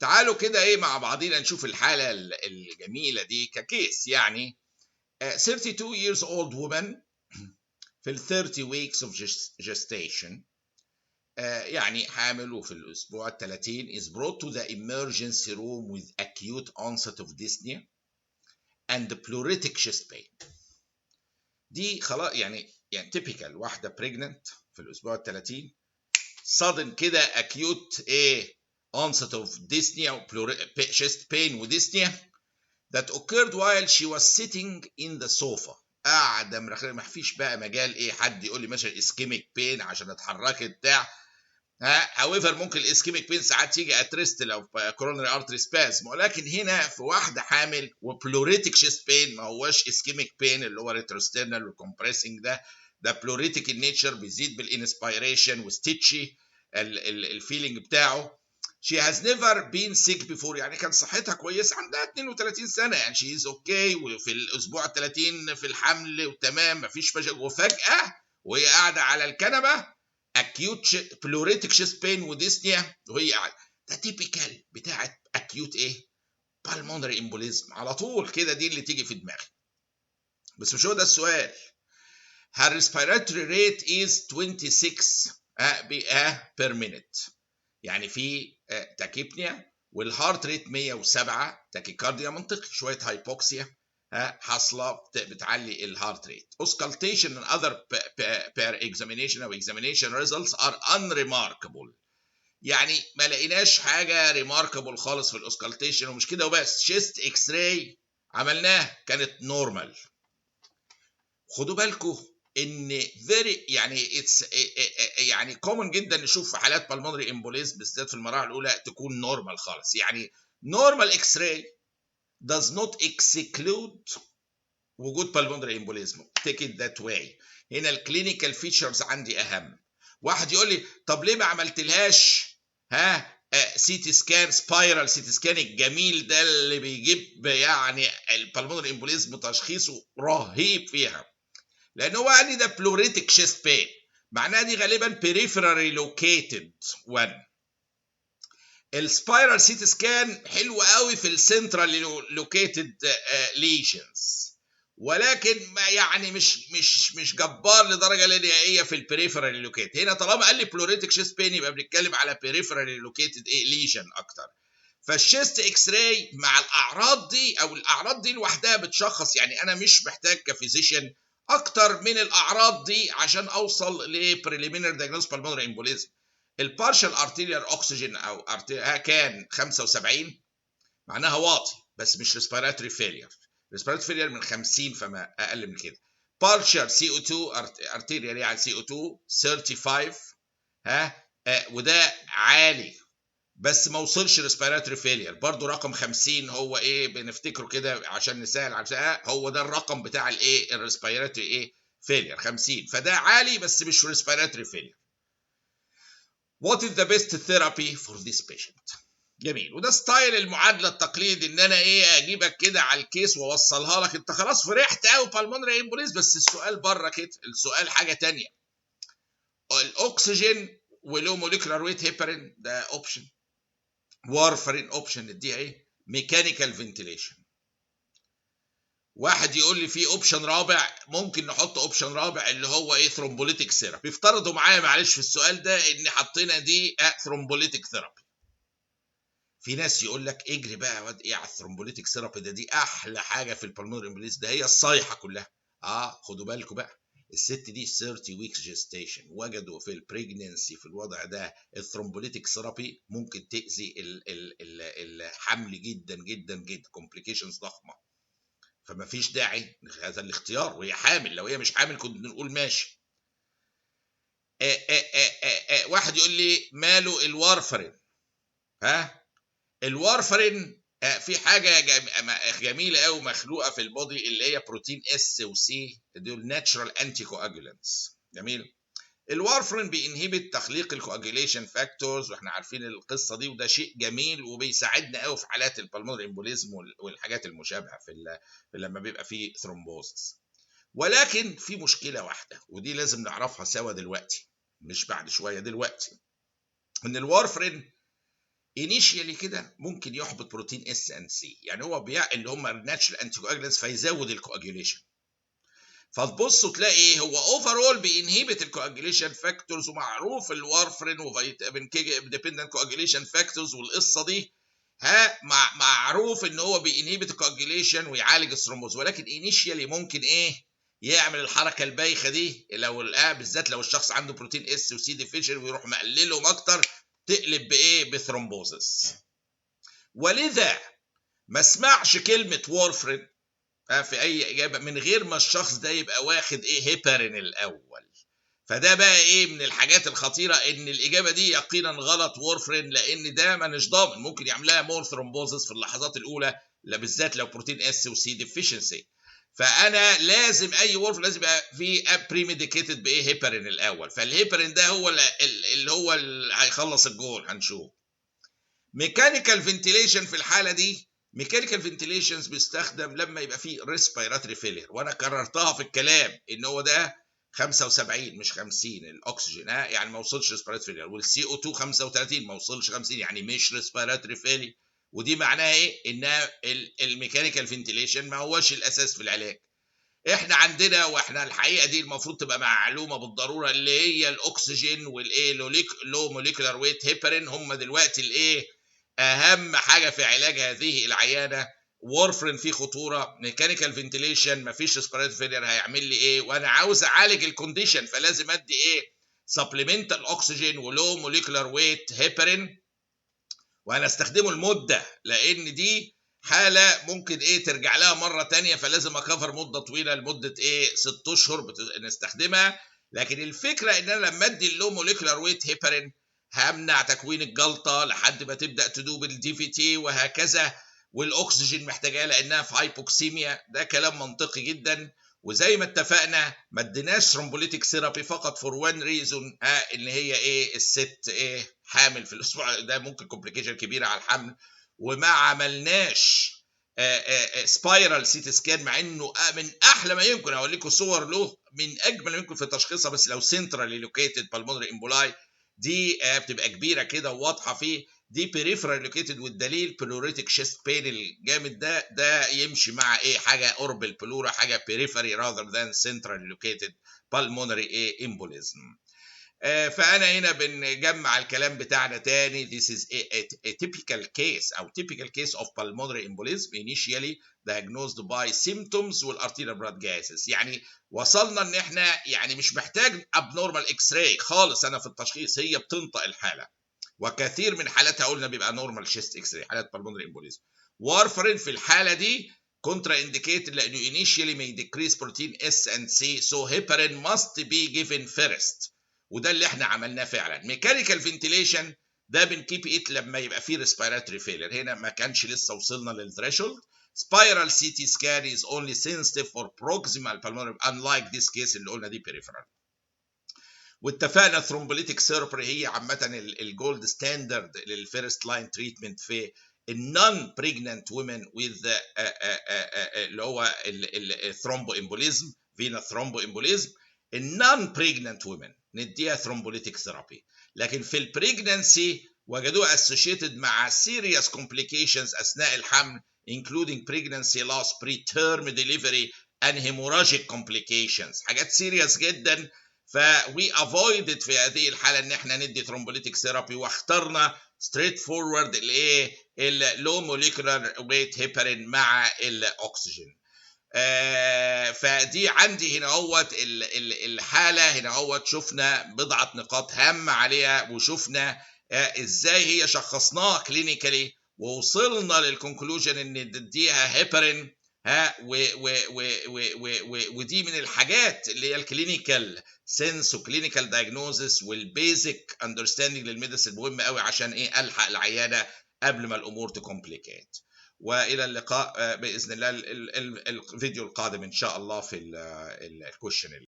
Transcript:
تعالوا كده ايه مع بعضينا نشوف الحالة الجميلة دي ككيس. يعني 32 years old woman في ال 30 weeks of gestation، يعني حامل وفي الأسبوع 30 is brought to the emergency room with acute onset of dyspnea and pleuritic chest pain. دي خلاص يعني typical واحدة pregnant في الأسبوع 30 sudden كده acute onset of dyspnea chest pain و dyspnea that occurred while she was sitting in the sofa. قاعده ما فيش بقى مجال حد يقول لي مثلا اسكيميك بين عشان اتحركت بتاع. however ممكن الاسكيميك بين ساعات تيجي اتريست لو كورونري ارتري سبازم، ولكن هنا في واحده حامل وبلوريتك شيست بين ما هوش اسكيميك بين اللي هو ريتروسترنال والكمبريسنج ده بلوريتك النيتشر بيزيد بالانسبيريشن وستيتشي الفيلينج بتاعه. She has never been sick before، يعني كانت صحتها كويسه، عندها 32 سنه يعني she is okay، وفي الاسبوع 30 في الحمل وتمام مفيش مشاكل، وفجاه وهي قاعده على الكنبه acute pleuritic chest pain وديسنيا وهي قاعده. ده تيبيكال بتاعت acute pulmonary embolism على طول كده، دي اللي تيجي في دماغي. بس مش هو ده السؤال. her respiratory rate is 26 per minute، يعني في تاكيبنيا، والهارت ريت 107 تاكيكارديا، منطقي شويه هايبوكسيا حاصله بتعلي الهارت ريت. auscultation and other per examination او examination results are unremarkable، يعني ما لقيناش حاجه ريماركبل خالص في الاوسكالتيشن. ومش كده وبس، شيست اكس راي عملناه كانت نورمال. خدوا بالكم ان فيري يعني اتس يعني كومن جدا نشوف في حالات بالمونري امبوليزم بالذات في المراحل الاولى تكون نورمال خالص. يعني نورمال اكس راي does not exclude وجود بالمونري امبوليزم. take it that way. هنا الكلينيكال فيتشرز عندي اهم. واحد يقول لي طب ليه ما عملتلهاش سي تي سكان، سبايرال سي تي سكان الجميل ده اللي بيجيب يعني البالمونري امبوليزم تشخيصه رهيب فيها؟ لان هو قال لي ده بلوريتك شيست بين، معناها دي غالبا بريفرالي لوكيتد 1. السبايرال سيتي سكان حلو قوي في السنترال لوكيتد ليجنز، ولكن ما يعني مش جبار لدرجه نهائيه في البريفرالي لوكيتد. هنا طالما قال لي بلوريتك شيست بين يبقى بنتكلم على بريفرالي لوكيتد ليجن اكتر. فالشيست اكس راي مع الاعراض دي او الاعراض دي لوحدها بتشخص، يعني انا مش محتاج كفيزيشن اكتر من الاعراض دي عشان اوصل لبريليمينري دايجنوز بالمونري امبوليزم. البارشال ارتيريال اوكسجين او كان 75، معناها واطي بس مش ريسبيراتوري فيلير. ريسبيراتوري فيلير من 50 فما اقل من كده. بارشال سي او 2 ارتيريال يعني سي او 2 35 وده عالي بس ما وصلش ريسبيراتوري فيلير، برضو رقم 50 هو بنفتكره كده عشان نسهل على هو ده الرقم بتاع الريسبيراتوري فيلير 50، فده عالي بس مش ريسبيراتوري فيلير. What is the best therapy for this patient؟ جميل، وده ستايل المعادله التقليدي ان انا اجيبك كده على الكيس واوصلها لك. انت خلاص فرحت قوي بالمونري امبوليز، بس السؤال بره كده، السؤال حاجه ثانيه. الاكسجين ولو موليكولار ويت هيبرين ده اوبشن، وارفرين اوبشن نديها ميكانيكال فنتيليشن. واحد يقول لي في اوبشن رابع، ممكن نحط اوبشن رابع اللي هو ثرومبوليتيك ثيرابي. افترضوا معايا معلش في السؤال ده ان حطينا دي ثرومبوليتيك ثيرابي. في ناس يقول لك اجري بقى يا واد على الثرومبوليتيك ثيرابي دي احلى حاجه في البلمونري امبوليز، ده هي الصيحه كلها. خدوا بالكم بقى، الست دي 30 ويكس جيستيشن، وجدوا في البريجننسي في الوضع ده الثرومبوليتيك ثيرابي ممكن تاذي الحمل جدا جدا جدا، كومبليكيشنز ضخمه. فما فيش داعي هذا الاختيار وهي حامل. لو هي مش حامل كنا نقول ماشي. واحد يقول لي ماله الوارفرين؟ الوارفرين في حاجه جميله قوي مخلوقه في البودي اللي هي بروتين اس وسي، دول ناتشرال انتي كواجولانتس. جميل. الوارفرين بينهبت تخليق الكواجوليشن فاكتورز، واحنا عارفين القصه دي، وده شيء جميل وبيساعدنا قوي في حالات البلمونري امبوليزم والحاجات المشابهه في لما بيبقى فيه ثرومبوزس. ولكن في مشكله واحده ودي لازم نعرفها سوا دلوقتي مش بعد شويه، دلوقتي، ان الوارفرين انيشيالي كده ممكن يحبط بروتين اس ان سي، يعني هو اللي هم الناتشرال انتي كواجلانتس، فيزود الكواجيوليشن. فتبصوا تلاقي ايه، هو اوفرول بينهبت الكواجيوليشن فاكتورز، ومعروف الوارفرين وفيتامين كي ديبندنت كواجيوليشن فاكتورز والقصه دي، معروف ان هو بينهبت الكواجيوليشن ويعالج الثرومبوز، ولكن انيشيالي ممكن ايه يعمل الحركه البايخه دي لو بالذات لو الشخص عنده بروتين اس وسي ديفيشن، ويروح مقللهم اكتر، تقلب بايه، بثرومبوزس. ولذا ما اسمعش كلمه وارفرين في اي اجابه من غير ما الشخص ده يبقى واخد ايه، هيبارين الاول. فده بقى ايه من الحاجات الخطيره، ان الاجابه دي يقينا غلط وارفرين، لان ده مانيش ضامن، ممكن يعملها مور ثرومبوزس في اللحظات الاولى، بالذات لو بروتين اس وسي ديفيشنسي. فانا لازم اي وارفرين لازم يبقى في بريميديكيتد بايه، هيبارين الاول. فالهيبارين ده هو اللي هيخلص الجول. هنشوف ميكانيكال فنتيليشن في الحاله دي. ميكانيكال فنتيليشنز بيستخدم لما يبقى فيه ريسبيراتوري فيلير، وانا كررتها في الكلام ان هو ده 75 مش 50 الاكسجين، يعني ما وصلش ريسبيراتوري فيلير، والسي او 2 35 ما وصلش 50، يعني مش ريسبيراتوري فيلير. ودي معناها ايه، ان الميكانيكال فنتيليشن ما هوش الاساس في العلاج. احنا عندنا، واحنا الحقيقه دي المفروض تبقى معلومه بالضروره، اللي هي الاكسجين والايه لو موليكولار ويت هيبارين، هم دلوقتي الايه اهم حاجه في علاج هذه العيانه. وارفرين فيه خطوره، ميكانيكال فنتيليشن مفيش ريسبيراتوري فيلير، هيعمل لي ايه؟ وانا عاوز اعالج الكونديشن، فلازم ادي ايه، سبليمنتال اكسجين ولو موليكولار ويت هيبارين، وانا استخدمه المده، لان دي حاله ممكن ايه ترجع لها مره تانية، فلازم اكفر مده طويله لمده ايه 6 اشهر نستخدمها. لكن الفكره ان انا لما ادي اللو موليكولار ويت هيبارين همنع تكوين الجلطه لحد ما تبدا تدوب الدي في تي وهكذا، والاكسجين محتاجاه لانها في هايبوكسيميا. ده كلام منطقي جدا. وزي ما اتفقنا ما اديناش ثرومبوليتيك ثيرابي فقط فور وان ريزون، ان هي ايه، الست ايه حامل في الاسبوع ده، ممكن كومبليكيشن كبيره على الحمل. وما عملناش سبايرال سيتي سكان، مع انه من احلى ما يمكن، اقول لكم صور له من اجمل ما يمكن في تشخيصها، بس لو سنترالي لوكيتد بالمونري امبولاي دي بتبقى كبيره كده وواضحه فيه. دي بيريفرال لوكيتد، والدليل بلوريتك شيست بين الجامد ده يمشي مع ايه، حاجه اوربل بلورا، حاجه بيريفري راذر ذان سنترال لوكيتد بالمونري ايه امبوليزم. فأنا هنا بنجمع الكلام بتاعنا تاني. This is a typical case أو typical case of pulmonary embolism initially diagnosed by symptoms والarterial blood gases. يعني وصلنا إن إحنا يعني مش محتاج abnormal X-ray خالص أنا في التشخيص، هي بتنطق الحالة. وكثير من حالاتها قلنا بيبقى normal chest X-ray حالات pulmonary embolism. وارفرين في الحالة دي contra indicated لأنه initially may decrease protein S and C, so heparin must be given first. وده اللي احنا عملناه فعلا. ميكانيكال فنتيليشن ده بنكيب ايت لما يبقى فيه ريسبيراتوري فيلر، هنا ما كانش لسه وصلنا للثريشولد. سبايرال سي تي سكان is only sensitive for proximal pulmonary unlike this case اللي قلنا دي peripheral. واتفقنا ثرومبوليتيك ثيرابي هي عامه الجولد ستاندرد للفيرست لاين تريتمنت في النون بريجننت وومن وذ اللي هو الثرومبو امبوليزم، فينا ثرومبو امبوليزم. النون بريجننت وومن نديها ثرومبوليتيك ثيرابي، لكن في البريجننسي وجدوها associated مع serious complications اثناء الحمل including pregnancy loss, preterm delivery and hemorrhagic complications، حاجات سيريس جدا. فوي افويدد في هذه الحاله ان احنا ندي ثرومبوليتيك ثيرابي، واخترنا ستريت فورورد الايه اللو موليكولار ويت هيبارين مع الاكسجين. فدي عندي هنا اهوت الحاله هنا اهوت شفنا بضعه نقاط هامه عليها، وشفنا ازاي هي شخصناها كلينيكالي، ووصلنا للكونكلوجن ان نديها هيبارين. ودي من الحاجات اللي هي الكلينيكال سنس وكلينيكال دايجنوزس والبيزك اندرستاندينج للميديسين مهم قوي عشان ايه الحق العيانه قبل ما الامور تكومبليكيت. والى اللقاء باذن الله الفيديو القادم ان شاء الله في الكويشن.